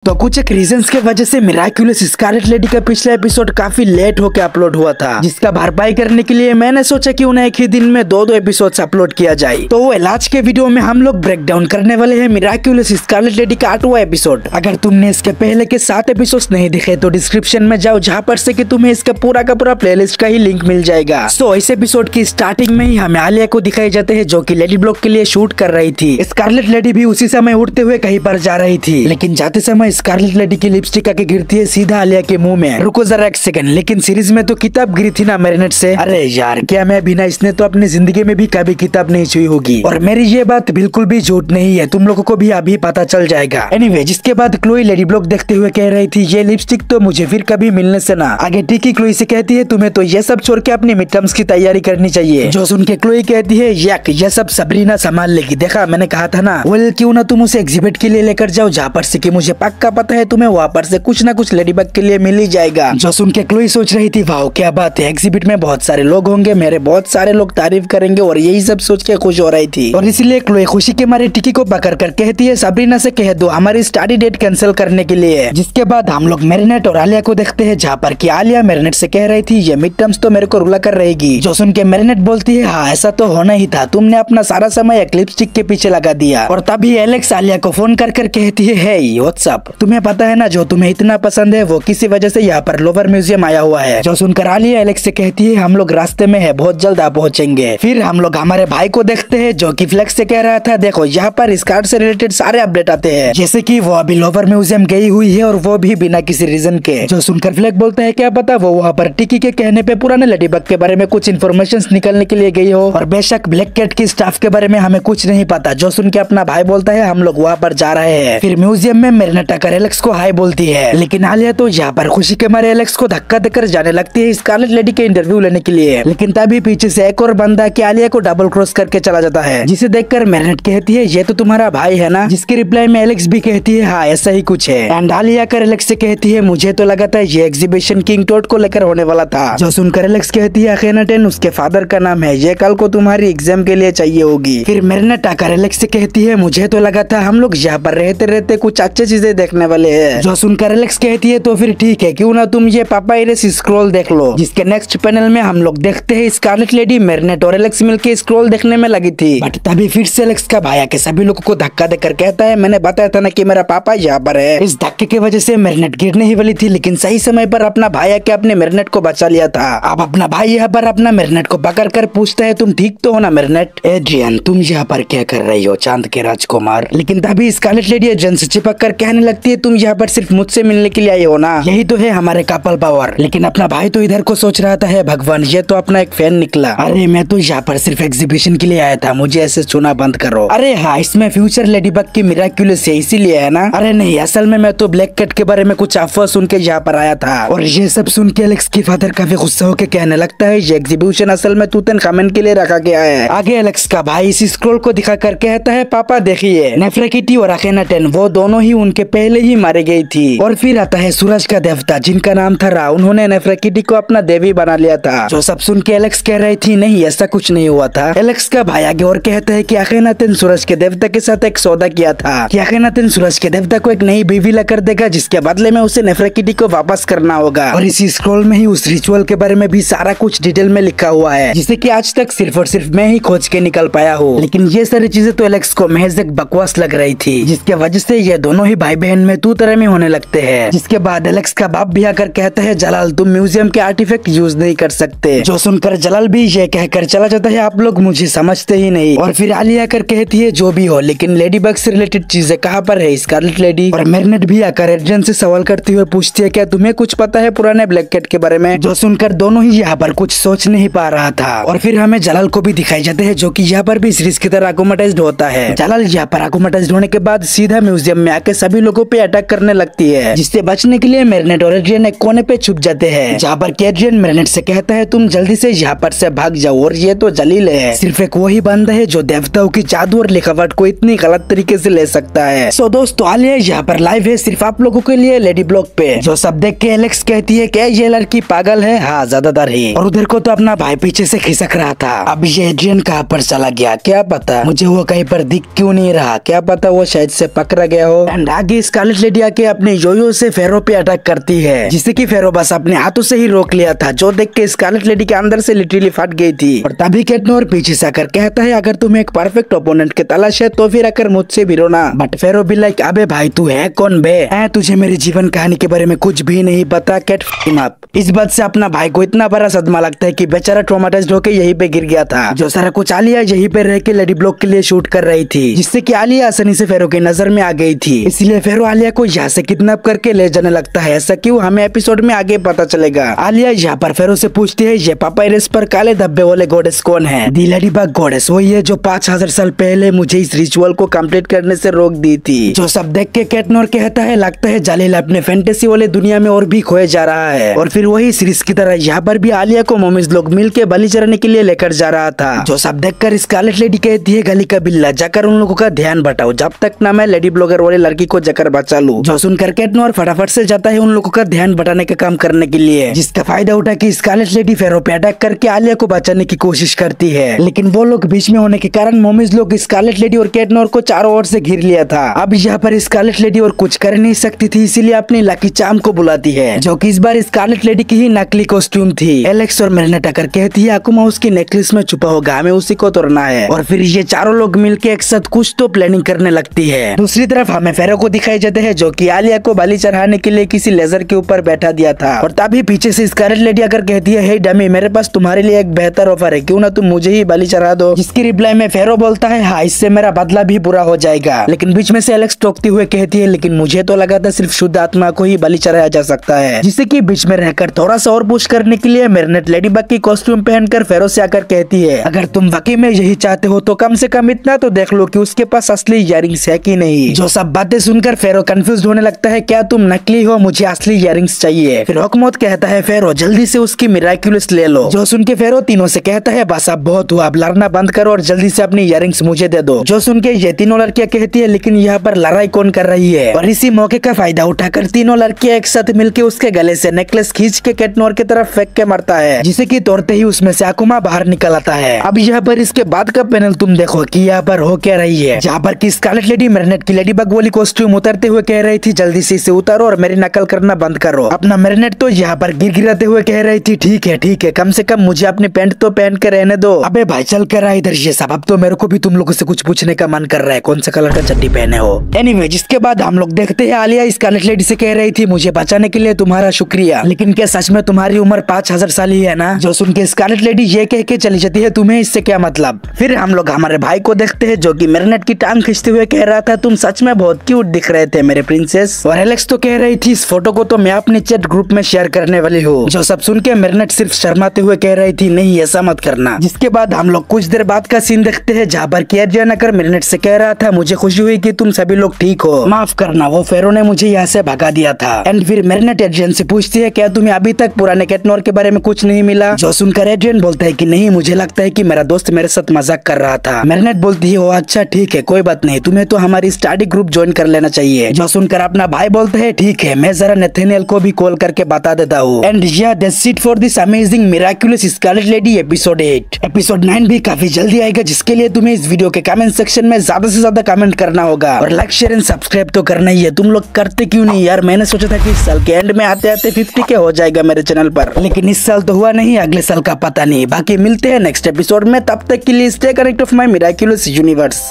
तो कुछ एक रीजंस के वजह से मिराक्युलस स्कारलेट लेडी का पिछला एपिसोड काफी लेट होकर अपलोड हुआ था, जिसका भरपाई करने के लिए मैंने सोचा कि उन्हें एक ही दिन में दो एपिसोड्स अपलोड किया जाए। तो आज के वीडियो में हम लोग ब्रेक डाउन करने वाले हैं मिराक्युलस स्कारलेट लेडी का 8वां एपिसोड। अगर तुमने इसके पहले के 7 एपिसोड्स नहीं दिखे तो डिस्क्रिप्शन में जाओ, जहाँ पर से कि तुम्हें इसका पूरा का पूरा प्लेलिस्ट का ही लिंक मिल जाएगा। सो इस एपिसोड की स्टार्टिंग में ही हमें आलिया को दिखाए जाते हैं, जो की लेडी ब्लॉक के लिए शूट कर रही थी। स्कारलेट लेडी भी उसी समय उड़ते हुए कहीं पर जा रही थी, लेकिन जाते समय स्कारलेट लेडी की लिपस्टिक आके गिरती है सीधा आलिया के मुंह में। रुको जरा एक सेकंड, लेकिन सीरीज में तो किताब गिरी थी ना मैरिनेट से। अरे यार, क्या मैं बिना इसने तो अपनी जिंदगी में भी कभी किताब नहीं छुई होगी। और मेरी ये बात बिल्कुल भी झूठ नहीं है, तुम लोगों को भी अभी पता चल जाएगा। एनीवे, जिसके बाद क्लोई लेडी ब्लॉक देखते हुए कह रही थी, ये लिपस्टिक तो मुझे फिर कभी मिलने से ना। आगे टिकी क्लोई से कहती है, तुम्हें तो ये सब छोड़ के अपनी मिड टर्म्स की तैयारी करनी चाहिए। जो सुन के क्लोई कहती है, यक, ये सब सबरीना संभाल लेगी। देखा, मैंने कहा था ना। वेल, क्यों ना तुम उसे एग्जिबिट के लिए लेकर जाओ, जहाँ पर से कि मुझे पक्का पता है तुम्हें वहाँ पर से कुछ ना कुछ लेडीबग के लिए मिल ही जाएगा। जो सुन के क्लोई सोच रही थी, वाह क्या बात है, एग्जिबिट में बहुत सारे लोग होंगे, मेरे बहुत सारे लोग तारीफ करेंगे, और यही सब सोच के खुश हो रही थी। और इसलिए क्लोई खुशी के मारे टिकी को पकड़ कर कहती है, सबरीना से कह दो हमारी स्टडी डेट कैंसिल करने के लिए। जिसके बाद हम लोग मैरिनेट और आलिया को देखते हैं, जहाँ पर कि आलिया मैरिनेट से कह रही थी, ये मिड टर्म्स तो मेरे को रुला कर रहेगी। जो सुन के मैरिनेट बोलती है, हाँ ऐसा तो होना ही था, तुमने अपना सारा समय एक लिपस्टिक के पीछे लगा दिया। और तभी एलेक्स आलिया को फोन कर कहती है, हे व्हाट्सअप, तुम्हें पता है ना जो तुम्हें इतना पसंद है वो किसी वजह से यहाँ पर लोवर म्यूजियम आया हुआ है। जो सुनकर आलिया एलेक्स से कहती है, हम लोग रास्ते में है, बहुत जल्द आप पहुँचेंगे। फिर हम लोग हमारे भाई को देखते हैं, जो कि फ्लेक्स से कह रहा था, देखो यहाँ पर इस कार्ड से रिलेटेड सारे अपडेट आते हैं, जैसे कि वो अभी लोवर म्यूजियम गई हुई है और वो भी बिना किसी रीजन के। जो सुनकर फ्लेक्स बोलता है, क्या पता वो वहाँ पर टिकी के कहने पे पुराने लेडीबग के बारे में कुछ इन्फॉर्मेशन निकलने के लिए गई हो, और बेशक ब्लैक कैट की स्टाफ के बारे में हमें कुछ नहीं पता। जो सुन के अपना भाई बोलता है, हम लोग वहाँ पर जा रहे हैं। फिर म्यूजियम में मैरिनेट आकर एलेक्स को हाय बोलती है, लेकिन आलिया तो यहाँ पर खुशी के मारे एलेक्स को धक्का देकर जाने लगती है स्कारलेट लेडी के इंटरव्यू लेने के लिए। लेकिन तभी पीछे से एक और बंदा के आलिया को डबल क्रॉस करके चला जाता है, जिसे देखकर मैरिनेट कहती है, ये तो तुम्हारा भाई है ना। जिसके रिप्लाई में एलेक्स भी कहती है, हाँ ऐसा ही कुछ है। एंड आलिया कर एलेक्स से कहती है, मुझे तो लगा था ये एग्जीबिशन किंग टोड को लेकर होने वाला था। जो सुनकर एलेक्स कहती है, अखेनाटेन उसके फादर का नाम है, ये कल को तुम्हारी एग्जाम के लिए चाहिए होगी। फिर मैरिनेट आकर एलेक्स से कहती है, मुझे तो लगा था हम लोग यहाँ पर रहते रहते कुछ अच्छी चीजें देखने वाले हैं। जो सुनकर एलेक्स कहती है, तो फिर ठीक है, क्यों ना तुम ये पापायरस स्क्रॉल देख लो। जिसके नेक्स्ट पैनल में हम लोग देखते हैं स्कारलेट लेडी मैरिनेट और एलेक्स मिलके स्क्रॉल देखने में लगी थी। बट तभी फिर से एलेक्स का भाई के सभी लोगों को धक्का देकर कहता है, मैंने बताया था ना कि मेरा पापा यहाँ पर है। इस धक्के की वजह से मैरिनेट गिरने ही वाली थी, लेकिन सही समय पर अपना भाई के अपने मैरिनेट को बचा लिया था। अब अपना भाई यहाँ पर अपना मैरिनेट को पकड़ कर पूछता है, तुम ठीक तो हो ना मैरिनेट? एड्रियन, तुम यहाँ पर क्या कर रही हो, चांद के राजकुमार? लेकिन तभी स्कारलेट लेडी एजेंट से चिपक कर कहने लगती है, तुम यहाँ पर सिर्फ मुझसे मिलने के लिए आई हो ना, यही तो है हमारे कपल पावर। लेकिन अपना भाई तो इधर को सोच रहा था, है भगवान ये तो अपना एक फैन निकला। अरे मैं तो यहाँ पर सिर्फ एग्जीबिशन के लिए आया था, मुझे ऐसे छूना बंद करो। अरे हाँ, इसमें फ्यूचर लेडीबग की मिराक्युलस है इसीलिए है ना? अरे नहीं, असल में मैं तो ब्लैक कैट के बारे में कुछ अफवाह सुन के यहाँ पर आया था। और ये सब सुन के एलेक्स की फादर काफी गुस्सा होकर कहने लगता है, ये एग्जीबिशन असल में तूतनखामन के लिए रखा गया है। आगे एलेक्स का भाई इस स्क्रॉल को दिखाकर कहता है, पापा देखिए, नेफ्रेकिटी और अखेनाटेन वो दोनों ही उनके पहले ही मारे गई थी। और फिर आता है सूरज का देवता, जिनका नाम था रा, उन्होंने नेफ्रेकिटी को अपना देवी बना लिया था। जो सब सुन के एलेक्स कह रही थी, नहीं ऐसा कुछ नहीं हुआ था। एलेक्स का भाई आगे और कहता है कि अखेनाटेन सूरज के देवता के साथ एक सौदा किया था कि अखेनाटेन सूरज के देवता को एक नई बीवी ला कर देगा, जिसके बदले में उसे नेफ्रेकिटी को वापस करना होगा। और इसी स्क्रॉल में ही उस रिचुअल के बारे में भी सारा कुछ डिटेल में लिखा हुआ है, जिसे कि आज तक सिर्फ और सिर्फ मैं ही खोज के निकल पाया हूँ। लेकिन ये सारी चीजें तो एलेक्स को महज एक बकवास लग रही थी, जिसके वजह से ये दोनों ही भाई बहन में तू तरह में होने लगते हैं। जिसके बाद एलेक्स का बाप भी आकर कहता है, जलाल तुम म्यूजियम के आर्टिफैक्ट यूज नहीं कर सकते। जो सुनकर जलाल भी ये कहकर चला जाता है, आप लोग मुझे समझते ही नहीं। और फिर आलिया आकर कहती है, जो भी हो लेकिन लेडीबग से रिलेटेड चीजें कहाँ पर है स्कारलेट लेडी? और मैरिनेट भी आकर एड्रियन से सवाल करती हुए पूछती है, क्या तुम्हें कुछ पता है पुराने ब्लैक कैट के बारे में? जो सुनकर दोनों ही यहाँ पर कुछ सोच नहीं पा रहा था। और फिर हमें जलाल को भी दिखाई जाते हैं, जो कि यहाँ पर भी सीरीज की तरह अकोमटाइज्ड होता है। जलाल यहाँ पर अकोमटाइज्ड होने के बाद सीधा म्यूजियम में आके सभी लोगों पे अटैक करने लगती है, जिससे बचने के लिए मैरिनेट और एड्रियन एक कोने पे छुप जाते हैं। जहाँ पर एड्रियन मैरिनेट से कहता है, तुम जल्दी से यहाँ पर से भाग जाओ, और ये तो जलील है, सिर्फ एक वही बंदा है जो देवताओं की जादू और लिखावट को इतनी गलत तरीके से ले सकता है। सो दोस्तों, आलिया यहाँ पर लाइव है सिर्फ आप लोगों के लिए लेडी ब्लॉक पे। जो सब देख के एलेक्स कहती है, क्या ये लड़की पागल है? हाँ ज्यादातर ही। और उधर को तो अपना भाई पीछे से खिसक रहा था। अब ये एड्रियन कहाँ पर चला गया क्या पता, मुझे वो कहीं पर दिख क्यों नहीं रहा, क्या पता वो शायद से पकड़ा गया हो। एंड आगे स्कारलेट लेडी आके अपने योयो से फेरो पे अटैक करती है, जिसे कि फेरो बस अपने हाथों से ही रोक लिया था, जो देख के स्कारलेट लेडी के अंदर से लिटरली फट गई थी। और तभी कैटनोर पीछे से आकर कहता है अगर तुम एक परफेक्ट ओपोनेंट के तलाश है तो फिर आकर मुझसे भी रोना। बट फेरो भी लाइक अबे भाई तू है कौन बे, तुझे मेरी जीवन कहानी के बारे में कुछ भी नहीं पता। कैट अप। इस बात से अपना भाई को इतना बड़ा सदमा लगता है कि बेचारा ट्रॉमाटाइज्ड होकर यहीं पे गिर गया था। जो सारा कुछ आलिया यहीं पे रह के लेडी ब्लॉक के लिए शूट कर रही थी, जिससे कि आलिया आसानी से फेरो की नजर में आ गई थी। इसलिए फेरो आलिया को यहाँ से किडनैप करके ले जाने लगता है। ऐसा क्यों, हमें एपिसोड में आगे पता चलेगा। आलिया यहाँ पर फेरो से पूछती है ये पापायरस पर काले धब्बे वाले गॉडेस कौन है। दी लेडीबग गॉडेस वही है जो 5000 साल पहले मुझे इस रिचुअल को कंप्लीट करने से रोक दी थी। जो सब देख के कैटनोर कहता है लगता है जालिल अपने फैंटेसी वाले दुनिया में और भी खोए जा रहा है। और फिर वही सीरीज की तरह यहाँ पर भी आलिया को मॉमीज लोग मिल के बलि चढ़ाने के लिए लेकर जा रहा था। जो सब देखकर स्कारलेट लेडी कहती है गली का बिल्ला जाकर उन लोगों का ध्यान बटाओ, जब तक ना मैं लेडी ब्लॉगर वाली लड़की को जाकर बचा लूं। जो सुनकर कैटनोर फटाफट से जाता है उन लोगों का ध्यान बटाने का काम करने के लिए, जिसका फायदा उठा के स्कारलेट लेडी फेरो पे अटैक करके आलिया को बचाने की कोशिश करती है। लेकिन वो लोग बीच में होने के कारण मॉमीज लोग स्कारलेट लेडी और कैटनोर को चारों ओर से घेर लिया था। अब यहाँ पर स्कारलेट लेडी और कुछ कर नहीं सकती थी, इसीलिए अपनी लकी चार्म को बुलाती है, जो कि इस बार स्कारलेट लेडी की ही नकली कॉस्ट्यूम थी। एलेक्स और मेरिनेट आकर कहती है आकुमा उसकी नेकलेस में छुपा होगा, हमें उसी को तोड़ना है। और फिर ये चारों लोग मिलके एक साथ कुछ तो प्लानिंग करने लगती है। दूसरी तरफ हमें फेरो को दिखाई जाते हैं, जो कि आलिया को बलि चढ़ाने के लिए किसी लेजर के ऊपर बैठा दिया था। और तभी पीछे से स्कारलेट लेडी आकर कहती है हे डमी मेरे पास तुम्हारे लिए एक बेहतर ऑफर है, क्यों ना तुम मुझे ही बलि चढ़ा दो। जिसकी रिप्लाई में फेरो बोलता है हाँ इससे मेरा बदला भी बुरा हो जाएगा। लेकिन बीच में से एलेक्स टोकती हुए कहती है लेकिन मुझे तो लगा था सिर्फ शुद्ध आत्मा को ही बलि चढ़ाया जा सकता है। जिससे कि बीच में रहकर थोड़ा सा और पुश करने के लिए मेरिनेट लेडीबग की कॉस्ट्यूम पहनकर फेरो से आकर कहती है अगर तुम वाकई में यही चाहते हो तो कम से कम इतना तो देख लो कि उसके पास असली इयररिंग्स है कि नहीं। जो सब बातें सुनकर फेरो कंफ्यूज होने लगता है, क्या तुम नकली हो, मुझे असली इयररिंग्स चाहिए। फिर हुकमत कहता है फेरो जल्दी से उसकी मिराक्युलस ले लो। जो सुन के फेरो तीनों से कहता है बस अब बहुत हुआ, अब लड़ना बंद करो और जल्दी से अपनी इयररिंग्स मुझे दे दो। जो सुन के ये तीनों लड़कियां कहती है लेकिन यहाँ पर लड़ाई कौन कर रही है। और इसी मौके का फायदा उठाकर तीनों लड़कियां एक साथ मिलकर उसके गले से नेकलेस खींच के कैटनोर की तरफ फेंक के मारता है, जिसे कि तोड़ते ही उसमें से आकुमा बाहर निकल आता है। अब यहाँ पर इसके बाद का पैनल तुम देखो कि यहाँ पर हो क्या रही है, जहाँ पर की स्कारलेट लेडी मेरिनेट की लेडीबग वाली कॉस्ट्यूम उतारते हुए कह रही थी जल्दी से इसे उतारो और मेरी नकल करना बंद करो। अपना मेरिनेट तो यहाँ पर गिड़गिड़ाते हुए कह रही थी ठीक है कम से कम मुझे अपनी पैंट तो पहन के रहने दो। अबे भाई चल कर रहा इधर ये सब, अब तो मेरे को भी तुम लोगों से कुछ पूछने का मन कर रहा है, कौन सा कलर का चड्डी पहने हो। एनीवे जिसके बाद हम लोग देखते हैं आलिया स्कारलेट लेडी से कह रही थी मुझे बचाने के लिए तुम्हारा शुक्रिया, लेकिन क्या सच में तुम्हारी उम्र 5000 साल ही है ना। जो सुन के स्कारलेट लेडी ये कह के चली जाती है तुम्हें इससे क्या मतलब। फिर हम लोग हमारे भाई को देखते हैं जो कि मेरिनेट की टांग खींचते हुए कह रहा था तुम सच में बहुत क्यूट दिख रहे थे मेरे प्रिंसेस। और एलेक्स तो कह रही थी इस फोटो को तो मैं अपने चैट ग्रुप में शेयर करने वाली हूँ। जो सब सुन के मेरिनेट सिर्फ शर्माते हुए कह रही थी नहीं ऐसा मत करना। जिसके बाद हम लोग कुछ देर बाद का सीन देखते हैं जहाँ पर एड्रियन आकर मेरिनेट से कह रहा था मुझे खुशी हुई कि तुम सभी लोग ठीक हो, माफ करना वो फेरो ने मुझे यहाँ से भगा दिया था। एंड फिर मेरिनेट एड्रियन से पूछती है क्या तुम्हें अभी तक पुराने कैटनोर के बारे में कुछ नहीं मिला। जो सुनकर एड्रियन बोलता है कि नहीं मुझे लगता है कि मेरा दोस्त मेरे साथ मजाक कर रहा था। मेरिनेट बोलती है ओ अच्छा ठीक है कोई बात नहीं, तुम्हें तो हमारी स्टडी ग्रुप ज्वाइन कर लेना चाहिए। जो सुनकर अपना भाई बोलता है ठीक है मैं जरा नेथेनियल को भी कॉल करके बता देता हूँ। And yeah that's it for this amazing miraculous scarlet lady episode 8। Episode 9 भी काफी जल्दी आएगा, जिसके लिए तुम्हें इस वीडियो के कमेंट सेक्शन में ज्यादा से ज्यादा कमेंट करना होगा और लाइक शेयर एंड सब्सक्राइब तो करना ही है। तुम लोग करते क्यों नहीं यार। मैंने सोचा था कि इस साल के एंड में आते आते 50 के हो जाएगा मेरे चैनल पर, लेकिन इस साल तो हुआ नहीं, अगले साल का पता नहीं। बाकी मिलते हैं नेक्स्ट एपिसोड में, तब तक के लिए stay connect of my miraculous universe.